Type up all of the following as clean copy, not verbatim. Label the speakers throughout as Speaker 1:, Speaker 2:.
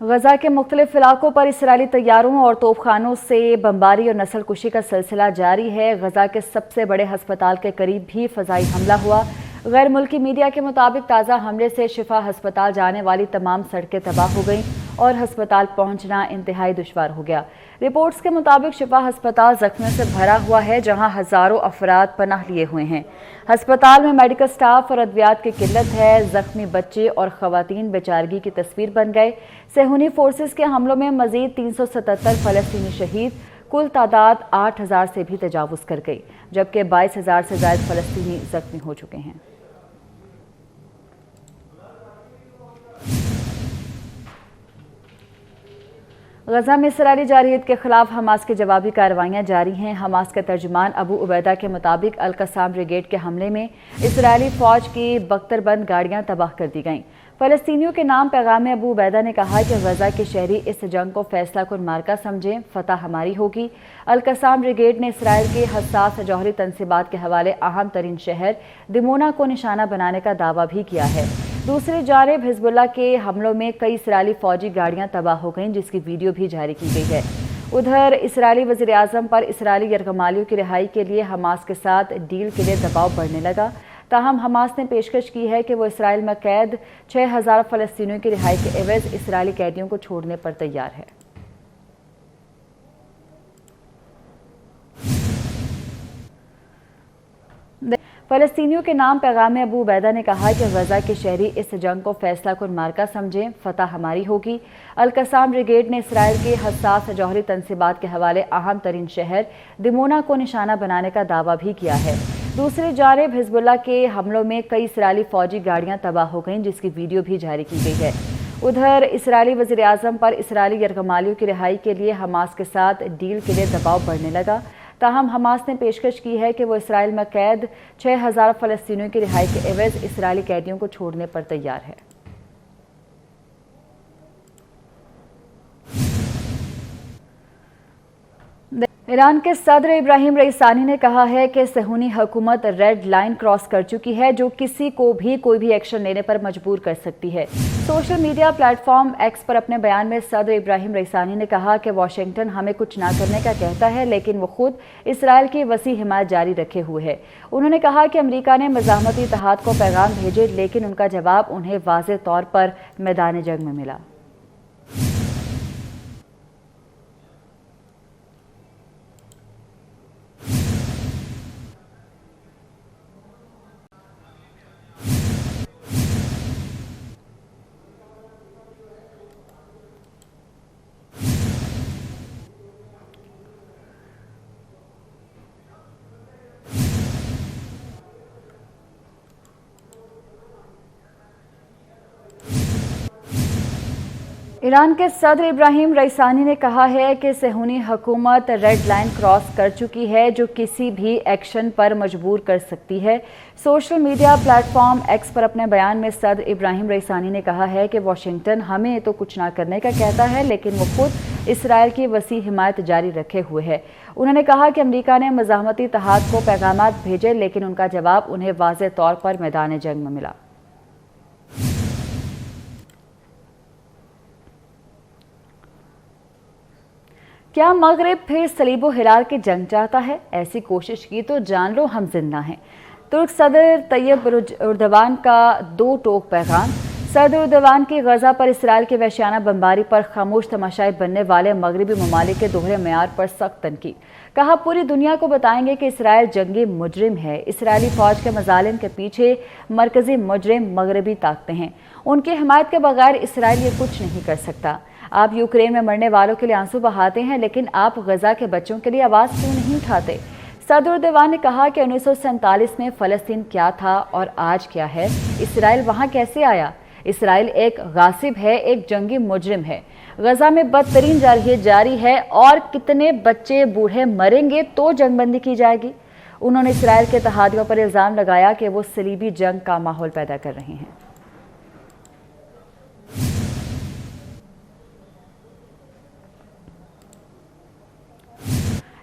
Speaker 1: गजा के मुख्तलिफ इलाकों पर इसराइली तैयारों और तोपखानों से बमबारी और नस्ल कुशी का सिलसिला जारी है। गजा के सबसे बड़े हस्पताल के करीब भी फजाई हमला हुआ। गैर मुल्की मीडिया के मुताबिक ताज़ा हमले से शिफा हस्पताल जाने वाली तमाम सड़कें तबाह हो गईं और हस्पताल पहुंचना इंतहाई दुश्वार हो गया। रिपोर्ट्स के मुताबिक शिफा हस्पताल जख्मियों से भरा हुआ है, जहां हज़ारों अफराद पनाह लिए हुए हैं। हस्पताल में मेडिकल स्टाफ और अद्वियात की किल्लत है। जख्मी बच्चे और खवातीन बेचारगी की तस्वीर बन गए। सेहूनी फोर्सेस के हमलों में मजीद 377 फ़लस्तीनी शहीद, कुल तादाद 8000 से भी तजावुज़ कर गई, जबकि 22000 से ज़ायद फ़लस्तीनी जख्मी हो चुके हैं। गजा में इसराइली जारहियत के खिलाफ हमास की जवाबी कार्रवाइयाँ जारी हैं। हमास के तर्जुमान अबू उबैदा के मुताबिक अल-कसाम ब्रिगेड के हमले में इसराइली फौज की बख्तरबंद गाड़ियाँ तबाह कर दी गईं। फ़लस्तीनियों के नाम पैगाम में अबू उबैदा ने कहा कि गजा के शहरी इस जंग को फैसला कुन मार्का समझें, फतह हमारी होगी। अल-कसाम ब्रिगेड ने इसराइल के हसास जौहरी तनसीबात के हवाले अहम तरीन शहर दिमोना को निशाना बनाने का दावा भी किया है। दूसरी जानिब हिजबुल्लाह के हमलों में कई इसराइली फौजी गाड़ियां तबाह हो गईं, जिसकी वीडियो भी जारी की गई है। उधर इसराइली वज़ीर आज़म पर इसराइली यरगमालियों की रिहाई के लिए हमास के साथ डील के लिए दबाव बढ़ने लगा। ताहम हमास ने पेशकश की है कि वो इसराइल में कैद 6000 फ़लस्तीनियों की रिहाई के एवज़ इसराइली कैदियों को छोड़ने पर तैयार है। फ़लस्तीनियों के नाम पैगाम में अबू उबैदा ने कहा कि गजा के शहरी इस जंग को फैसला कुन मार्का समझें, फतह हमारी होगी। अल-कसाम ब्रिगेड ने इसराइल के हसास जौहरी तनसीबात के हवाले अहम तरीन शहर दिमोना को निशाना बनाने का दावा भी किया है। दूसरी जानिब हिजबुल्लाह के हमलों में कई इसराइली फौजी गाड़ियां तबाह हो गईं, जिसकी वीडियो भी जारी की गई है। उधर इसराइली वज़ीर आज़म पर इसराइली यरगमालियों की रिहाई के लिए हमास के साथ डील के लिए दबाव बढ़ने लगा। ताहम हमास ने पेशकश की है कि वो इसराइल में कैद 6000 फ़लस्तीनियों की रिहाई के एवज़ इसराइली कैदियों को छोड़ने पर तैयार है। ईरान के सदर इब्राहिम रईसानी ने कहा है कि सेहूनी हुकूमत रेड लाइन क्रॉस कर चुकी है, जो किसी को भी कोई भी एक्शन लेने पर मजबूर कर सकती है। सोशल मीडिया प्लेटफॉर्म एक्स पर अपने बयान में सदर इब्राहिम रईसानी ने कहा कि वाशिंगटन हमें कुछ ना करने का कहता है, लेकिन वो खुद इसराइल की वसी हिमायत जारी रखे हुए है। उन्होंने कहा कि अमरीका ने मज़ाहमती इत्तेहाद को पैगाम भेजे, लेकिन उनका जवाब उन्हें वाज़ेह तौर पर मैदान जंग में मिला। ईरान के सदर इब्राहिम रईसानी ने कहा है कि सेहूनी हुकूमत रेड लाइन क्रॉस कर चुकी है, जो किसी भी एक्शन पर मजबूर कर सकती है। सोशल मीडिया प्लेटफॉर्म एक्स पर अपने बयान में सदर इब्राहिम रईसानी ने कहा है कि वाशिंगटन हमें तो कुछ ना करने का कहता है, लेकिन वो खुद इसराइल की वसी हिमायत जारी रखे हुए है। उन्होंने कहा कि अमरीका ने मज़ाहमती इत्तेहाद को पैगामात भेजे, लेकिन उनका जवाब उन्हें वाज़ेह तौर पर मैदान जंग में मिला। क्या मगरिब फिर सलीबो हिलाल की जंग चाहता है? ऐसी कोशिश की तो जान लो हम जिंदा हैं। तुर्क सदर तैयब एर्दोगान का दो टोक पैगाम। सदर एर्दोगान की गजा पर इसराइल की वहशियाना बमबारी पर खामोश तमाशाई बनने वाले मगरबी ममालिक के दोहरे मेयार पर सख्त तनकीद। कहा पूरी दुनिया को बताएंगे कि इसराइल जंगी मुजरिम है। इसराइली फौज के मजालिम के पीछे मरकजी मुजरिम मगरबी ताकतें हैं। उनकी हिमायत के बगैर इसराइल ये कुछ नहीं कर सकता। आप यूक्रेन में मरने वालों के लिए आंसू बहाते हैं, लेकिन आप गजा के बच्चों के लिए आवाज़ क्यों नहीं उठाते? सदर एर्दोगान ने कहा कि 1947 में फ़लस्तीन क्या था और आज क्या है। इसराइल वहाँ कैसे आया? इसराइल एक गासिब है, एक जंगी मुजरिम है। गजा में बदतरीन जारहियत जारी है और कितने बच्चे बूढ़े मरेंगे तो जंगबंदी की जाएगी। उन्होंने इसराइल के इत्तेहादियों पर इल्ज़ाम लगाया कि वो सलीबी जंग का माहौल पैदा कर रहे हैं।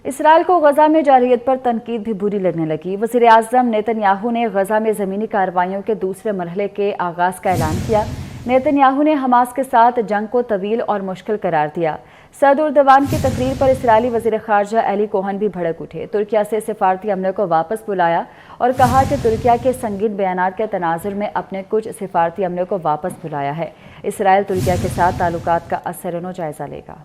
Speaker 1: इसराइल को गजा में जारहियत पर तनकीद भी बुरी लगने लगी। वज़ीर-ए-आज़म नेतन्याहू ने गजा में ज़मीनी कार्रवाइयों के दूसरे मरहले के आगाज़ का ऐलान किया। नेतन्याहू ने हमास के साथ जंग को तवील और मुश्किल करार दिया। सदर उर्दवान की तकरीर पर इसराइली वज़ीर ख़ारजा एली कोहन भी भड़क उठे। तुर्किया से सिफारती अमले को वापस बुलाया और कहा कि तुर्किया के संगीन बयानात के तनाजुर में अपने कुछ सिफारती अमले को वापस बुलाया है। इसराइल तुर्किया के साथ ताल्लुकात का असरनो जायजा लेगा।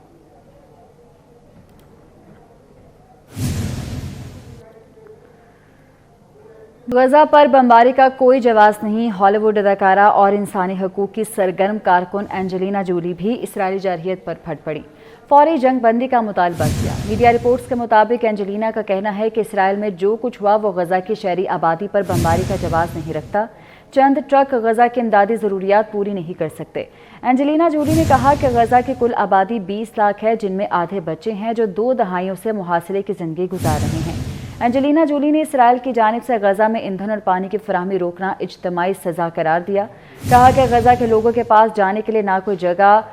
Speaker 1: गजा पर बमबारी का कोई जवाब नहीं। हॉलीवुड अदाकारा और इंसानी हकूक की सरगर्म कारकुन एंजेलिना जोली भी इसराइली जारहियत पर फट पड़ी, फौरी जंग बंदी का मुतालबा किया। मीडिया रिपोर्ट्स के मुताबिक एंजेलिना का कहना है कि इसराइल में जो कुछ हुआ वो गजा की शहरी आबादी पर बमबारी का जवाब नहीं रखता। चंद ट्रक गजा की इमदादी ज़रूरियात पूरी नहीं कर सकते। एंजेलिना जोली ने कहा कि गजा की कुल आबादी 20 लाख है, जिनमें आधे बच्चे हैं जो 2 दहाइयों से मुहासिरे की ज़िंदगी गुजार रहे हैं। एंजेलिना जोली ने इसराइल की जानिब से गजा में ईंधन और पानी की फराहमी रोकना इज्तिमाई सज़ा करार दिया। कहा कि गजा के लोगों के पास जाने के लिए ना कोई जगह,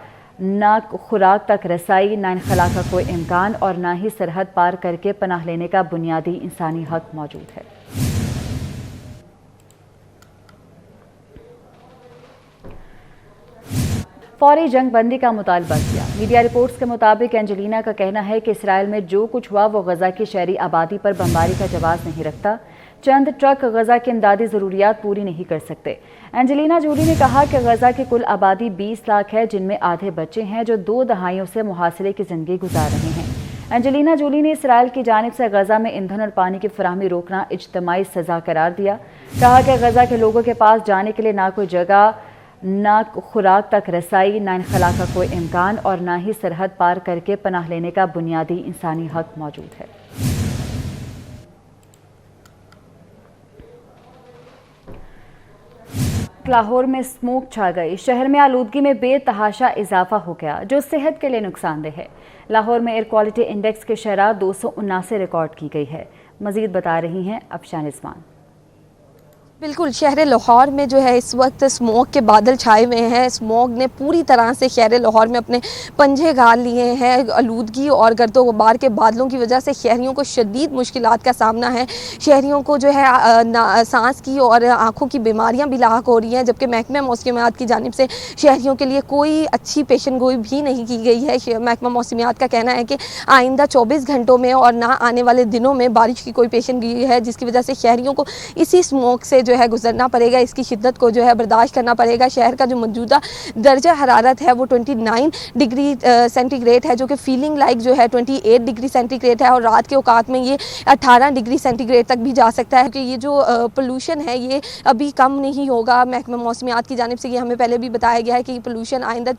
Speaker 1: ना खुराक तक रसाई, ना इनखला का कोई इम्कान और ना ही सरहद पार करके पनाह लेने का बुनियादी इंसानी हक मौजूद है। फौरी जंग बंदी का मुतालबा किया। मीडिया रिपोर्ट्स के मुताबिक एंजेलिना का कहना है कि इसराइल में जो कुछ हुआ वो गजा की शहरी आबादी पर बमबारी का जवाब नहीं रखता। चंद ट्रक गजा की इमदादी ज़रूरियात पूरी नहीं कर सकते। एंजेलिना जोली ने कहा कि गजा की कुल आबादी 20 लाख है, जिनमें आधे बच्चे हैं जो 2 दहाइयों से मुहासिरे की ज़िंदगी गुजार रहे हैं। एंजेलिना जोली ने इसराइल की जानिब से गजा में ईंधन और पानी की फराहमी रोकना इज्तिमाई सज़ा करार दिया। कहा कि गजा के लोगों के पास जाने के लिए ना कोई जगह, ना खुराक तक रसाई, ना इनखला का कोई इम्कान और ना ही सरहद पार करके पनाह लेने का बुनियादी इंसानी हक मौजूद है। लाहौर में स्मोक छा गई। शहर में आलूदगी में बेतहाशा इजाफा हो गया, जो सेहत के लिए नुकसानदेह है। लाहौर में एयर क्वालिटी इंडेक्स की शरह 279 रिकॉर्ड की गई है। मजीद बता रही हैं अफशान इस्मान।
Speaker 2: बिल्कुल, शहर लाहौर में जो है इस वक्त स्मोक के बादल छाए हुए हैं। स्मोक ने पूरी तरह से शहर लाहौर में अपने पंजे गाल लिए हैं। आलूदगी और गर्दो गुबार के बादलों की वजह से शहरियों को शदीद मुश्किलात का सामना है। शहरियों को जो है सांस की और आँखों की बीमारियां भी लाहक हो रही हैं, जबकि महकमा मौसमियात की जानिब से शहरियों के लिए कोई अच्छी पेशन गोई भी नहीं की गई है। महकमा मौसमियात का कहना है कि आइंदा 24 घंटों में और ना आने वाले दिनों में बारिश की कोई पेशन गोई है, जिसकी वजह से शहरियों को इसी स्मोक से जो है गुजरना पड़ेगा, इसकी शिद्दत को जो है बर्दाश्त करना पड़ेगा। शहर का जो मौजूदा दर्जा हरारत है वो 29 डिग्री सेंटीग्रेड है, जो कि फीलिंग लाइक जो है 28 डिग्री सेंटीग्रेड है, और रात के औकात में ये 18 डिग्री सेंटीग्रेड तक भी जा सकता है। क्योंकि ये जो पोल्यूशन है ये अभी कम नहीं होगा। महकमा मौसमियात की जानिब से ये हमें पहले भी बताया गया है कि पोल्यूशन आइंदा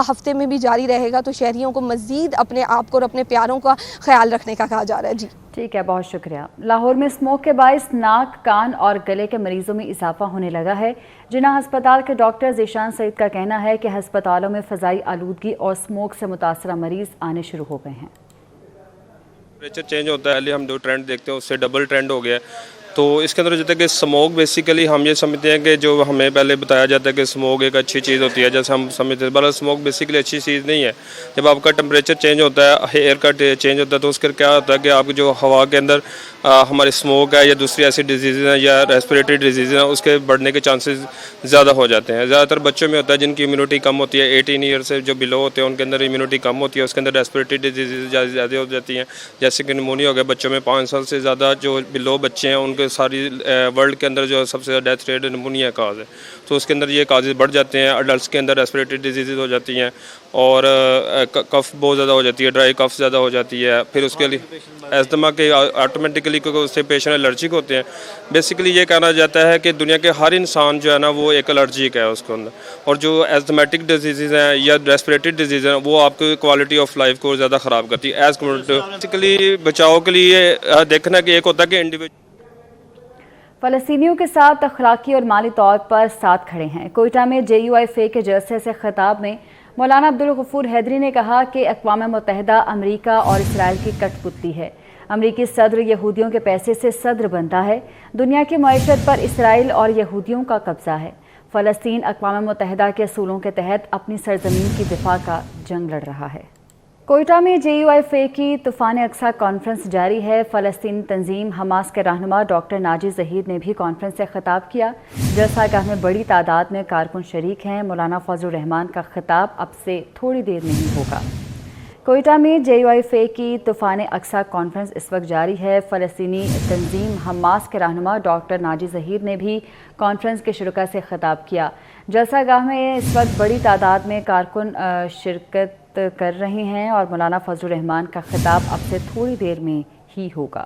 Speaker 2: हफ्ते में भी जारी रहेगा, तो शहरियों को मज़ीद अपने आप को और अपने प्यारों का ख्याल रखने का कहा जा रहा है। जी
Speaker 1: ठीक है, बहुत शुक्रिया। लाहौर में स्मोक के बायस नाक, कान और गले के मरीजों में इजाफा होने लगा है। जिन्ना अस्पताल के डॉक्टर ज़ीशान सईद का कहना है कि अस्पतालों में फ़ज़ाई आलूदगी और स्मोक से मुतासरा मरीज आने शुरू हो गए हैं।
Speaker 3: टेम्परेचर चेंज होता है, पहले हम 2 ट्रेंड देखते हैं, उससे डबल ट्रेंड हो गया है। तो इसके अंदर जैसे कि स्मोक बेसिकली हम ये समझते हैं कि जो हमें पहले बताया जाता है कि स्मोक एक अच्छी चीज़ होती है, जैसे हम समझते हैं, बल्कि स्मोक बेसिकली अच्छी चीज़ नहीं है। जब आपका टेम्परेचर चेंज होता है, एयर का चेंज होता है, तो उसके क्या होता है कि आपकी जो हवा के अंदर हमारी स्मोक है या दूसरी ऐसी डिजीज़ हैं या रेस्पिरेटरी डिजीज़ हैं, उसके बढ़ने के चांसेस ज़्यादा हो जाते हैं। ज़्यादातर बच्चों में होता है जिनकी इम्यूनिटी कम होती है, 18 ईयर से जो बिलो होते हैं उनके अंदर इम्यूनिटी कम होती है, उसके अंदर रेस्पिरेटरी डिजीज़ ज़्यादा हो जाती हैं। जैसे कि निमोनिया हो गया बच्चों में, 5 साल से ज़्यादा जो बिलो बच्चे हैं उनके सारी वर्ल्ड के अंदर जो सबसे ज़्यादा डेथ रेट निमोनिया काज है, तो उसके अंदर ये काजेज़ बढ़ जाते हैं। अडल्ट के अंदर रेस्पिरेटरी डिजीज़ हो जाती हैं और कफ बहुत ज़्यादा हो जाती है, ड्राई कफ ज़्यादा हो जाती है। फिर उसके लिए एस्थमा के ऑटोमेटिकली, क्योंकि उससे पेशेंट एलर्जिक होते हैं। बेसिकली ये कहना जाता है कि दुनिया के हर इंसान जो है ना वो एक एलर्जिक है उसके अंदर, और जो एस्थमेटिक डिजीज़ हैं या रेस्पिरेटरी डिजीज़ हैं वो आपकी क्वालिटी ऑफ लाइफ को ज़्यादा ख़राब करती है। एज कम्पेयर बेसिकली बचाव के लिए देखना कि एक होता है कि इंडिविजुअल
Speaker 1: फ़लस्तीनियों के साथ अखलाकी और माली तौर पर साथ खड़े हैं। कोयटा में JUIF के जलसे से खिताब में मौलाना अब्दुल गफूर हैदरी ने कहा कि अक़वाम मुत्तहिदा अमरीका और इसराइल की कठपुतली है। अमरीकी सदर यहूदियों के पैसे से सदर बनता है। दुनिया की मईशत पर इसराइल और यहूदियों का कब्जा है। फ़लस्तीन अक़वाम मुत्तहिदा के असूलों के तहत अपनी सरजमीन की दिफा का जंग लड़ रहा है। کوئٹہ میں JUIFA کی طوفان اقصی کانفرنس جاری ہے۔ فلسطینی تنظیم حماس کے رہنما ڈاکٹر ناجی ظہیر نے بھی کانفرنس سے خطاب کیا۔ جلسہ گاہ میں بڑی تعداد میں کارکن شریک ہیں۔ مولانا فضل الرحمان کا خطاب اب سے تھوڑی دیر میں ہی ہوگا۔ کوئٹہ میں JUIFA کی طوفان اقصی کانفرنس اس وقت جاری ہے۔ فلسطینی تنظیم حماس کے رہنما ڈاکٹر ناجی ظہیر نے بھی کانفرنس کے شرکاء سے خطاب کیا۔ جلسہ گاہ میں اس وقت بڑی تعداد میں کارکن شرکت کر رہے ہیں اور مولانا فضل الرحمان کا خطاب اب سے تھوڑی دیر میں ہی ہوگا۔